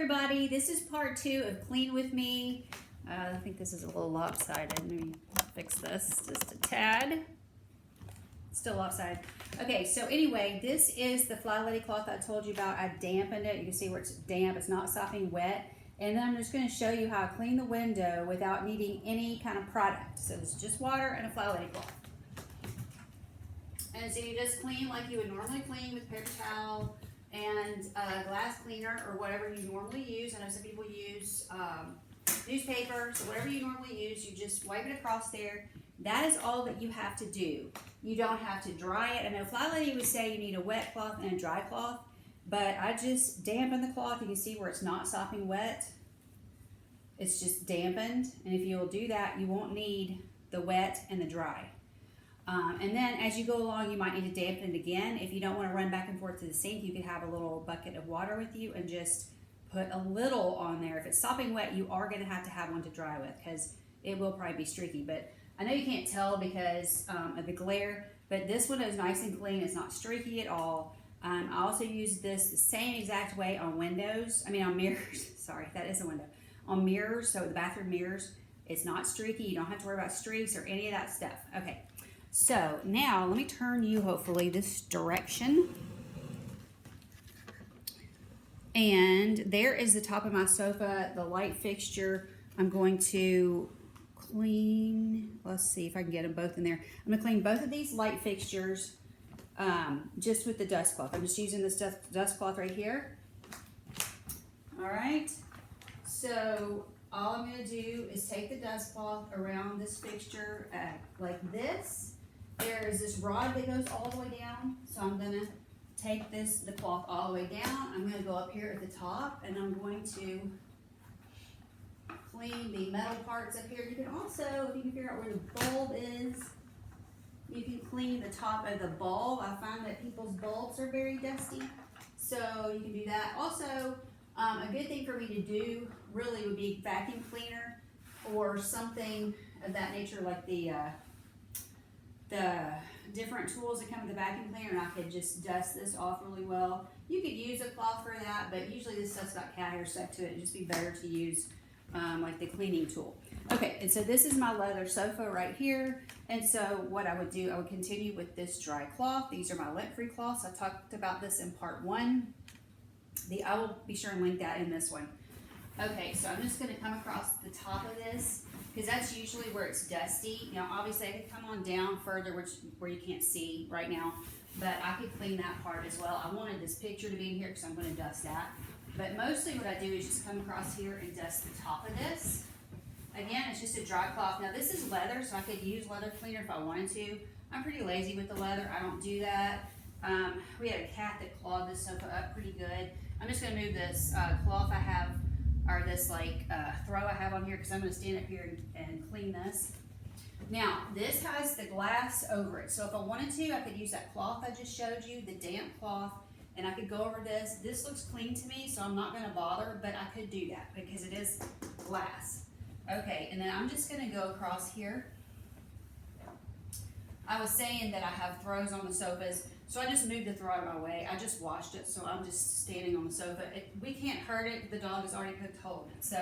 everybody, this is part 2 of Clean With Me. I think this is a little lopsided. Let me fix this just a tad. Still lopsided. Okay, so anyway, this is the Flylady cloth I told you about. I dampened it. You can see where it's damp. It's not sopping wet. And then I'm just going to show you how to clean the window without needing any kind of product. So it's just water and a Flylady cloth. And so you just clean like you would normally clean with paper towel and glass cleaner or whatever you normally use. I know some people use newspaper, so whatever you normally use, you just wipe it across there. That is all that you have to do. You don't have to dry it. I know Flylady would say you need a wet cloth and a dry cloth, but I just dampen the cloth. You can see where it's not sopping wet. It's just dampened, and if you'll do that, you won't need the wet and the dry. And then as you go along, you might need to dampen it again. If you don't want to run back and forth to the sink, you could have a little bucket of water with you and just put a little on there. If it's sopping wet, you are going to have one to dry with because it will probably be streaky. But I know you can't tell because of the glare, but this one is nice and clean. It's not streaky at all. I also use this the same exact way on windows. I mean on mirrors. Sorry, that is a window. On mirrors, so the bathroom mirrors, it's not streaky. You don't have to worry about streaks or any of that stuff. Okay. So now let me turn you hopefully this direction. And there is the top of my sofa, the light fixture. I'm going to clean, let's see if I can get them both in there. I'm going to clean both of these light fixtures just with the dust cloth. I'm just using this dust cloth right here. All right. So all I'm going to do is take the dust cloth around this fixture like this. There is this rod that goes all the way down, so I'm going to take the cloth all the way down. I'm going to go up here at the top, and I'm going to clean the metal parts up here. You can also, if you can figure out where the bulb is, you can clean the top of the bulb. I find that people's bulbs are very dusty, so you can do that. Also, a good thing for me to do really would be vacuum cleaner or something of that nature, like the different tools that come with the vacuum cleaner, and I could just dust this off really well. You could use a cloth for that, but usually this stuff's got cat hair stuck to it. It'd just be better to use like the cleaning tool. Okay, and so this is my leather sofa right here. And so what I would do, I would continue with this dry cloth. These are my lint-free cloths. I talked about this in part 1. I will be sure and link that in this one. Okay, so I'm just going to come across the top of this because that's usually where it's dusty. Now, obviously, I could come on down further, where you can't see right now, but I could clean that part as well. I wanted this picture to be in here because I'm going to dust that. But mostly what I do is just come across here and dust the top of this. Again, it's just a dry cloth. Now, this is leather, so I could use leather cleaner if I wanted to. I'm pretty lazy with the leather. I don't do that. We had a cat that clawed this sofa up pretty good. I'm just going to move this cloth I have, or this throw I have on here, because I'm going to stand up here and clean this. Now, this has the glass over it. So if I wanted to, I could use that cloth I just showed you, the damp cloth, and I could go over this. This looks clean to me, so I'm not going to bother, but I could do that because it is glass. Okay, and then I'm just going to go across here. I was saying that I have throws on the sofas, so I just moved the throw out of my way. I just washed it, so I'm just standing on the sofa. We can't hurt it. The dog has already poked a hole in it. So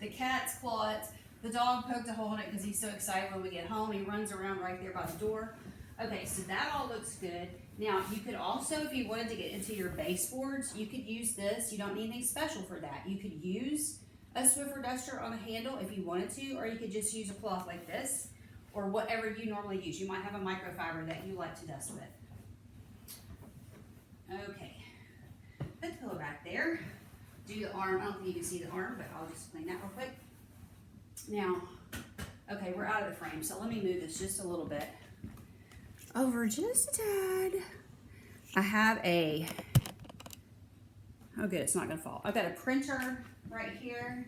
the cat's claw it. The dog poked a hole in it because he's so excited when we get home. He runs around right there by the door. Okay, so that all looks good. Now, you could also, if you wanted to get into your baseboards, you could use this. You don't need anything special for that. You could use a Swiffer duster on a handle if you wanted to, or you could just use a cloth like this, or whatever you normally use. You might have a microfiber that you like to dust with. Okay, put the pillow back there. Do the arm. I don't think you can see the arm, but I'll just clean that real quick. Now, okay, we're out of the frame, so let me move this just a little bit over just a tad. I have oh good, it's not gonna fall. I've got a printer right here.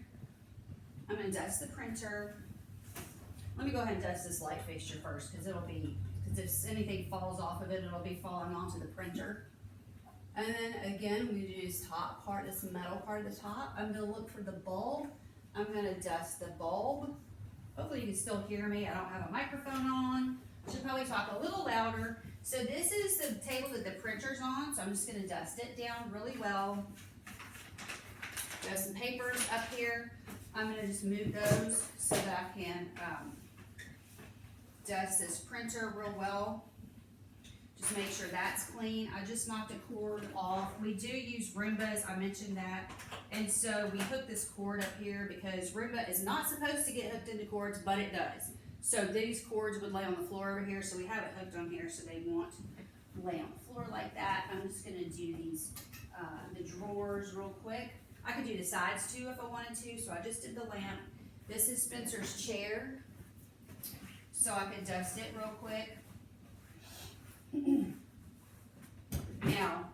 I'm gonna dust the printer. Let me go ahead and dust this light fixture first, because if anything falls off of it, it'll be falling onto the printer. And then again, we do this top part, this metal part of the top. I'm gonna look for the bulb. I'm gonna dust the bulb. Hopefully you can still hear me. I don't have a microphone on. Should probably talk a little louder. So this is the table that the printer's on, so I'm just gonna dust it down really well. Got some papers up here. I'm gonna just move those so that I can dust this printer real well. Just make sure that's clean. I just knocked a cord off. We do use Roombas, I mentioned that. And so we hook this cord up here because Roomba is not supposed to get hooked into cords, but it does. So these cords would lay on the floor over here, so we have it hooked on here so they won't lay on the floor like that. I'm just gonna do these, the drawers real quick. I could do the sides too if I wanted to, so I just did the lamp. This is Spencer's chair, so I could dust it real quick. Now,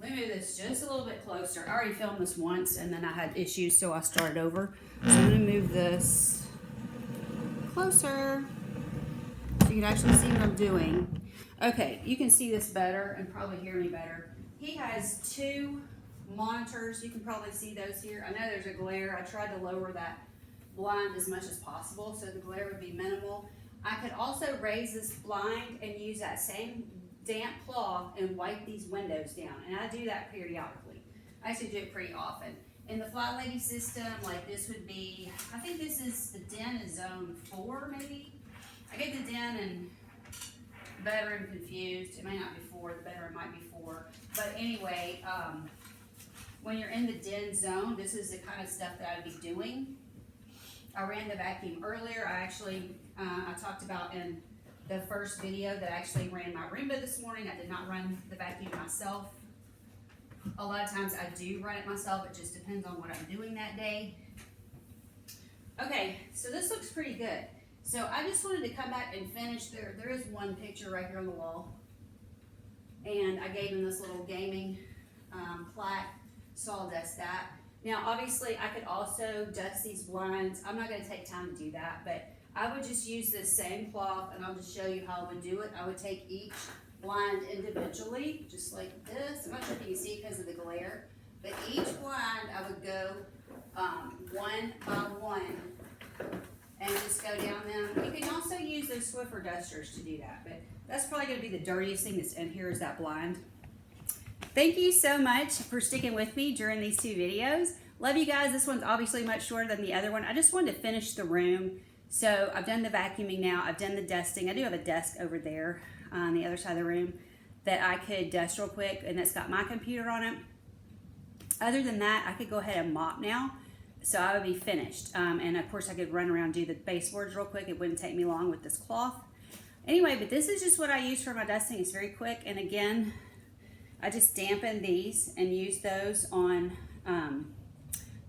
let me move this just a little bit closer. I already filmed this once and then I had issues, so I started over. So I'm gonna move this closer so you can actually see what I'm doing. Okay, you can see this better and probably hear me better. He has 2 monitors. You can probably see those here. I know there's a glare. I tried to lower that blind as much as possible so the glare would be minimal. I could also raise this blind and use that same damp cloth and wipe these windows down, and I do that periodically. I actually do it pretty often. In the Flylady system, like this would be, I think this is, the den is zone 4 maybe. I get the den and bedroom confused. It may not be 4, the bedroom might be 4. But anyway, when you're in the den zone, this is the kind of stuff that I'd be doing. I ran the vacuum earlier. I actually, I talked about in the first video that I actually ran my Roomba this morning. I did not run the vacuum myself. A lot of times I do run it myself. It just depends on what I'm doing that day. Okay, so this looks pretty good. So I just wanted to come back and finish. There is one picture right here on the wall. And I gave him this little gaming plaque, so I'll dust that. Now, obviously, I could also dust these blinds. I'm not going to take time to do that, but I would just use this same cloth, and I'll just show you how I would do it. I would take each blind individually, just like this. I'm not sure if you can see because of the glare, but each blind I would go one by one and just go down them. You can also use those Swiffer dusters to do that, but that's probably going to be the dirtiest thing that's in here is that blind. Thank you so much for sticking with me during these 2 videos. Love you guys. This one's obviously much shorter than the other one. I just wanted to finish the room. So I've done the vacuuming now. I've done the dusting. I do have a desk over there on the other side of the room that I could dust real quick, and it's got my computer on it. Other than that, I could go ahead and mop now. So I would be finished. And of course I could run around and do the baseboards real quick. It wouldn't take me long with this cloth. Anyway, but this is just what I use for my dusting. It's very quick. And again, I just dampen these and use those on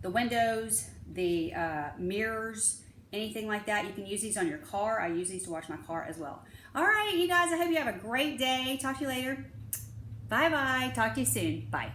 the windows, the mirrors, anything like that. You can use these on your car. I use these to wash my car as well. All right, you guys, I hope you have a great day. Talk to you later. Bye-bye. Talk to you soon. Bye.